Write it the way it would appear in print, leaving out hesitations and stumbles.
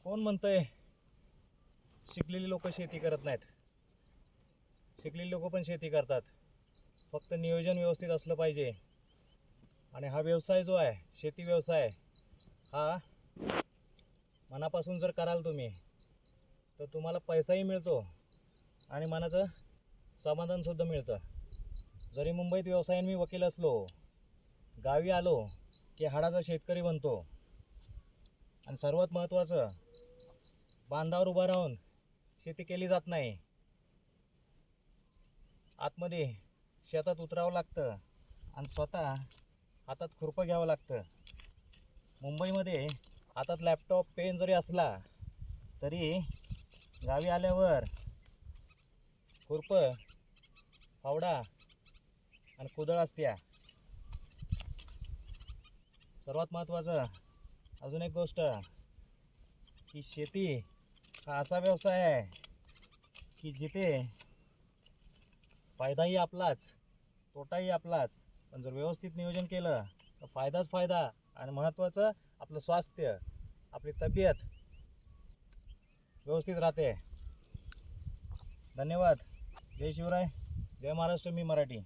कोण म्हणतंय शिकलेली लोक शेती करत नाहीत? शिकलेली लोक पण शेती करतात. फक्त नियोजन व्यवस्थित असलं पाहिजे. आणि हा व्यवसाय जो आहे, शेती व्यवसाय, हा मनापासून जर कराल तुम्ही तर तुम्हाला पैसाही मिळतो आणि मनाचं समाधानसुद्धा मिळतं. जरी मुंबईत व्यवसायाने मी वकील असलो, गावी आलो की हाडाचा शेतकरी बनतो. आणि सर्वात महत्त्वाचं, बांधावर उभा राहून शेती केली जात नाही. आतमध्ये शेतात उतरावं लागतं आणि स्वतः हातात खुरपं घ्यावं लागतं. मुंबईमध्ये हातात लॅपटॉप पेन जरी असला तरी गावी आल्यावर खुरपं, फावडा आणि कुदळ असत्या. सर्वात महत्त्वाचं अजून एक गोष्ट की शेती हा असा व्यवसाय आहे की जिथे फायदाही आपलाच, तोटाही आपलाच. पण जर व्यवस्थित नियोजन केलं तर फायदाच फायदा. आणि महत्त्वाचं आपलं स्वास्थ्य, आपली तब्येत व्यवस्थित राहते. धन्यवाद. जय शिवराय, जय महाराष्ट्र. मी मराठी.